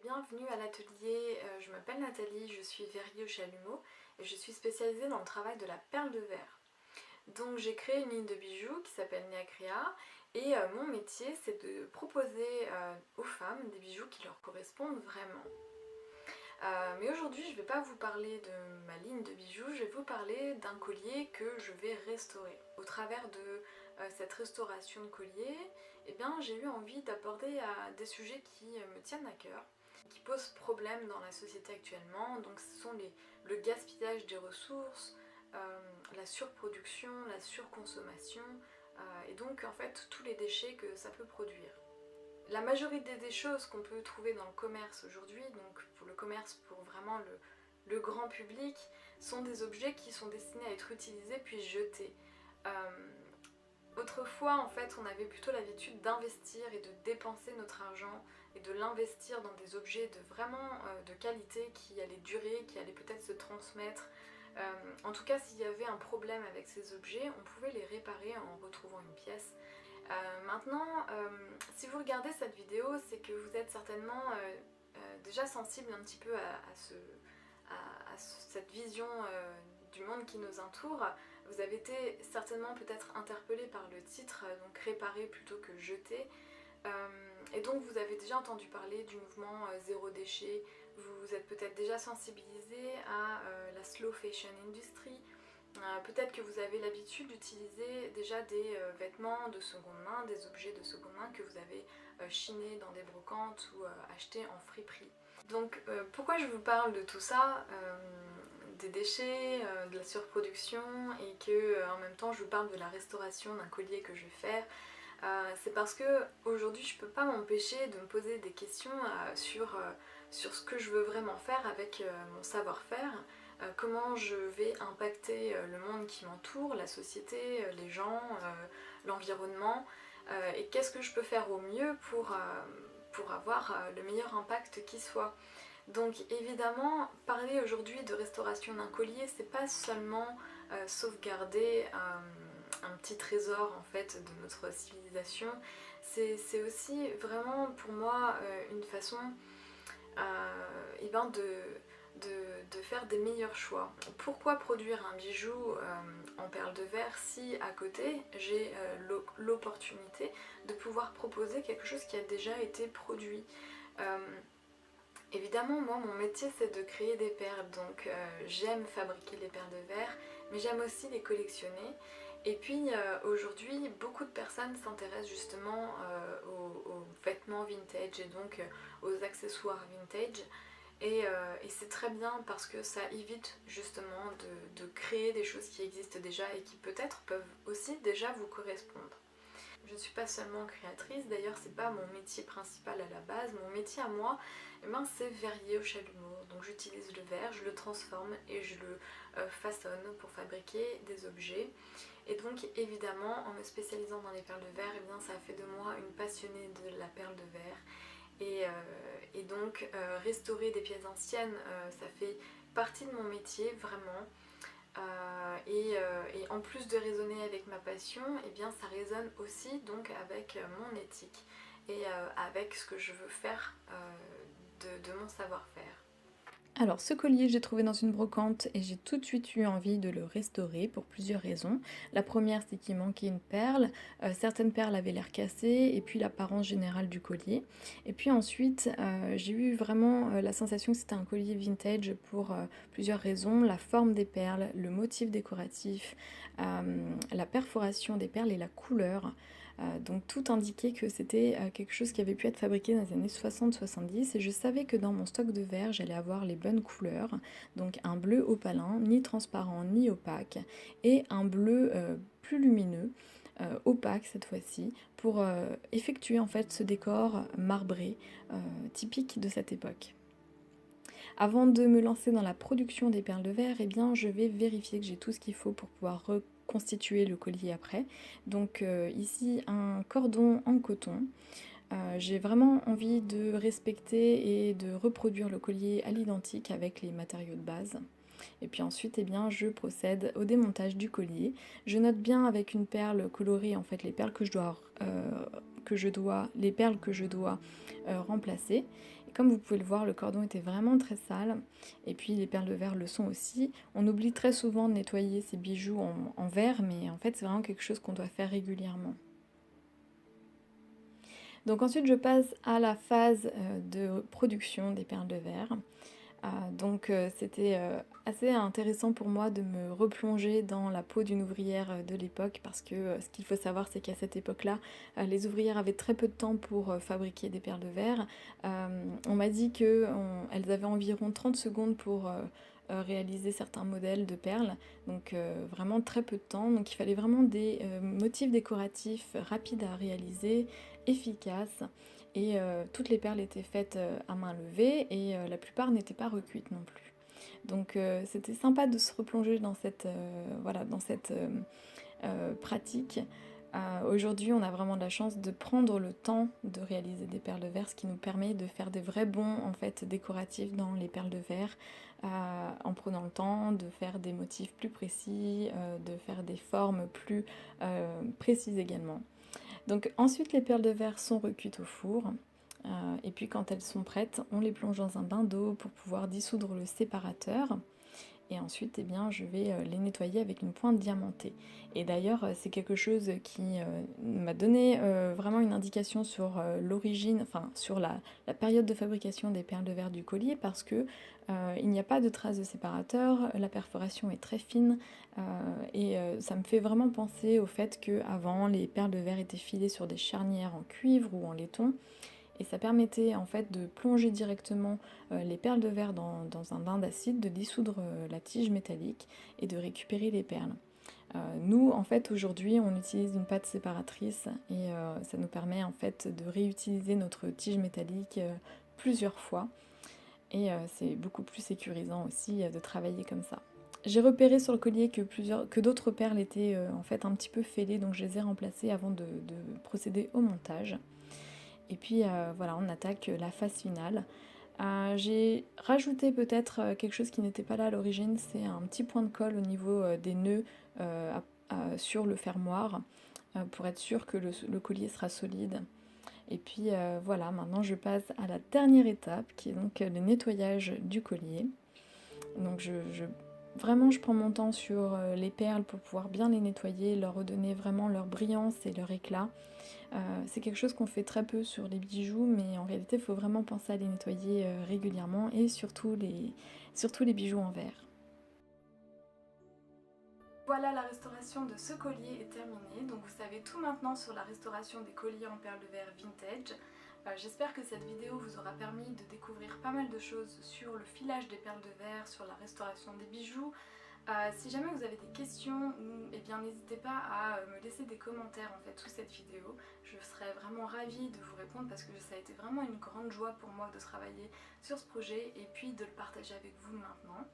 Bienvenue à l'atelier, je m'appelle Nathalie, je suis verrier au chalumeau et je suis spécialisée dans le travail de la perle de verre. Donc j'ai créé une ligne de bijoux qui s'appelle Neacrea et mon métier c'est de proposer aux femmes des bijoux qui leur correspondent vraiment. Mais aujourd'hui je ne vais pas vous parler de ma ligne de bijoux, je vais vous parler d'un collier que je vais restaurer. Au travers de cette restauration de collier, eh bien, j'ai eu envie d'aborder des sujets qui me tiennent à cœur, qui posent problème dans la société actuellement. Donc ce sont le gaspillage des ressources, la surproduction, la surconsommation, et donc en fait tous les déchets que ça peut produire. La majorité des choses qu'on peut trouver dans le commerce aujourd'hui, donc pour le commerce pour vraiment le grand public, sont des objets qui sont destinés à être utilisés puis jetés. Autrefois, en fait, on avait plutôt l'habitude d'investir et de dépenser notre argent et de l'investir dans des objets vraiment de qualité qui allaient durer, qui allaient peut-être se transmettre. En tout cas, s'il y avait un problème avec ces objets, on pouvait les réparer en retrouvant une pièce. Maintenant, si vous regardez cette vidéo, c'est que vous êtes certainement déjà sensible un petit peu à cette vision du monde qui nous entoure. Vous avez été certainement peut-être interpellé par le titre, donc réparer plutôt que jeter. Et donc vous avez déjà entendu parler du mouvement zéro déchet, vous êtes peut-être déjà sensibilisé à la slow fashion industry. Peut-être que vous avez l'habitude d'utiliser déjà des vêtements de seconde main, des objets de seconde main que vous avez chinés dans des brocantes ou achetés en friperie. Donc pourquoi je vous parle de tout ça, des déchets, de la surproduction et que en même temps je vous parle de la restauration d'un collier que je vais faire, c'est parce que aujourd'hui je peux pas m'empêcher de me poser des questions sur ce que je veux vraiment faire avec mon savoir-faire, comment je vais impacter le monde qui m'entoure, la société, les gens, l'environnement, et qu'est-ce que je peux faire au mieux pour avoir le meilleur impact qui soit. Donc évidemment, parler aujourd'hui de restauration d'un collier, c'est pas seulement sauvegarder un petit trésor en fait de notre civilisation, c'est aussi vraiment pour moi une façon et ben de faire des meilleurs choix. Pourquoi produire un bijou en perles de verre si à côté j'ai l'opportunité de pouvoir proposer quelque chose qui a déjà été produit. Évidemment, moi, mon métier, c'est de créer des perles, donc j'aime fabriquer les perles de verre, mais j'aime aussi les collectionner. Et puis, aujourd'hui, beaucoup de personnes s'intéressent justement aux vêtements vintage et donc aux accessoires vintage. Et c'est très bien parce que ça évite justement de créer des choses qui existent déjà et qui peut-être peuvent aussi déjà vous correspondre. Je ne suis pas seulement créatrice, d'ailleurs c'est pas mon métier principal à la base. Mon métier à moi, eh ben, c'est verrier au chalumeau. Donc j'utilise le verre, je le transforme et je le façonne pour fabriquer des objets. Et donc évidemment en me spécialisant dans les perles de verre, eh bien, ça a fait de moi une passionnée de la perle de verre. Et donc restaurer des pièces anciennes, ça fait partie de mon métier vraiment. Et en plus de résonner avec ma passion, eh bien ça résonne aussi donc avec mon éthique et avec ce que je veux faire de mon savoir-faire. Alors ce collier, j'ai trouvé dans une brocante et j'ai tout de suite eu envie de le restaurer pour plusieurs raisons. La première, c'est qu'il manquait une perle. Certaines perles avaient l'air cassées et puis l'apparence générale du collier. Et puis ensuite, j'ai eu vraiment la sensation que c'était un collier vintage pour plusieurs raisons. La forme des perles, le motif décoratif, la perforation des perles et la couleur. Donc tout indiquait que c'était quelque chose qui avait pu être fabriqué dans les années 60-70 et je savais que dans mon stock de verre j'allais avoir les bonnes couleurs, donc un bleu opalin, ni transparent ni opaque, et un bleu plus lumineux, opaque cette fois-ci, pour effectuer en fait ce décor marbré typique de cette époque. Avant de me lancer dans la production des perles de verre, eh bien, je vais vérifier que j'ai tout ce qu'il faut pour pouvoir reconstituer le collier après. Donc ici, un cordon en coton. J'ai vraiment envie de respecter et de reproduire le collier à l'identique avec les matériaux de base. Et puis ensuite, eh bien, je procède au démontage du collier. Je note bien avec une perle colorée en fait les perles que je dois les perles que je dois remplacer. Et comme vous pouvez le voir, le cordon était vraiment très sale, et puis les perles de verre le sont aussi. On oublie très souvent de nettoyer ces bijoux en verre, mais en fait c'est vraiment quelque chose qu'on doit faire régulièrement. Donc ensuite je passe à la phase de production des perles de verre. Donc c'était assez intéressant pour moi de me replonger dans la peau d'une ouvrière de l'époque, parce que ce qu'il faut savoir, c'est qu'à cette époque-là, les ouvrières avaient très peu de temps pour fabriquer des perles de verre. On m'a dit qu'elles avaient environ 30 secondes pour réaliser certains modèles de perles, donc vraiment très peu de temps. Donc il fallait vraiment des motifs décoratifs rapides à réaliser, efficaces. Et toutes les perles étaient faites à main levée, et la plupart n'étaient pas recuites non plus. Donc c'était sympa de se replonger dans cette, pratique. Aujourd'hui, on a vraiment de la chance de prendre le temps de réaliser des perles de verre, ce qui nous permet de faire des vrais bonds en fait décoratifs dans les perles de verre, en prenant le temps de faire des motifs plus précis, de faire des formes plus précises également. Donc ensuite les perles de verre sont recuites au four, et puis quand elles sont prêtes, on les plonge dans un bain d'eau pour pouvoir dissoudre le séparateur. Et ensuite, eh bien, je vais les nettoyer avec une pointe diamantée. Et d'ailleurs, c'est quelque chose qui m'a donné vraiment une indication sur l'origine, enfin sur la période de fabrication des perles de verre du collier, parce que il n'y a pas de traces de séparateur, la perforation est très fine, et ça me fait vraiment penser au fait qu'avant, les perles de verre étaient filées sur des charnières en cuivre ou en laiton. Et ça permettait en fait de plonger directement les perles de verre dans un bain d'acide, de dissoudre la tige métallique et de récupérer les perles. Nous, en fait, aujourd'hui, on utilise une pâte séparatrice, et ça nous permet en fait de réutiliser notre tige métallique plusieurs fois. Et c'est beaucoup plus sécurisant aussi de travailler comme ça. J'ai repéré sur le collier que d'autres perles étaient en fait un petit peu fêlées, donc je les ai remplacées avant de procéder au montage. Et puis voilà, on attaque la phase finale. J'ai rajouté peut-être quelque chose qui n'était pas là à l'origine, c'est un petit point de colle au niveau des nœuds sur le fermoir, pour être sûr que le collier sera solide. Et puis voilà, maintenant je passe à la dernière étape, qui est donc le nettoyage du collier. Donc vraiment je prends mon temps sur les perles pour pouvoir bien les nettoyer, leur redonner vraiment leur brillance et leur éclat. C'est quelque chose qu'on fait très peu sur les bijoux, mais en réalité il faut vraiment penser à les nettoyer régulièrement, et surtout les bijoux en verre. Voilà, la restauration de ce collier est terminée, donc vous savez tout maintenant sur la restauration des colliers en perles de verre vintage. J'espère que cette vidéo vous aura permis de découvrir pas mal de choses sur le filage des perles de verre, sur la restauration des bijoux. Si jamais vous avez des questions, eh bien n'hésitez pas à me laisser des commentaires en fait sous cette vidéo. Je serais vraiment ravie de vous répondre, parce que ça a été vraiment une grande joie pour moi de travailler sur ce projet et puis de le partager avec vous maintenant.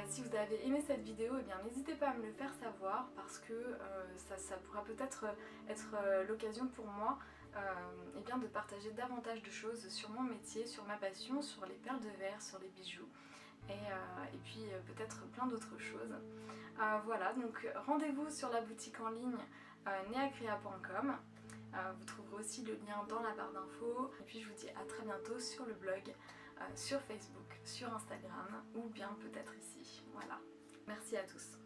Si vous avez aimé cette vidéo, eh bien n'hésitez pas à me le faire savoir, parce que ça pourra peut-être être l'occasion pour moi eh bien de partager davantage de choses sur mon métier, sur ma passion, sur les perles de verre, sur les bijoux. Et puis peut-être plein d'autres choses. Voilà, donc rendez-vous sur la boutique en ligne neacrea.com. Vous trouverez aussi le lien dans la barre d'infos. Et puis je vous dis à très bientôt sur le blog, sur Facebook, sur Instagram, ou bien peut-être ici. Voilà, merci à tous.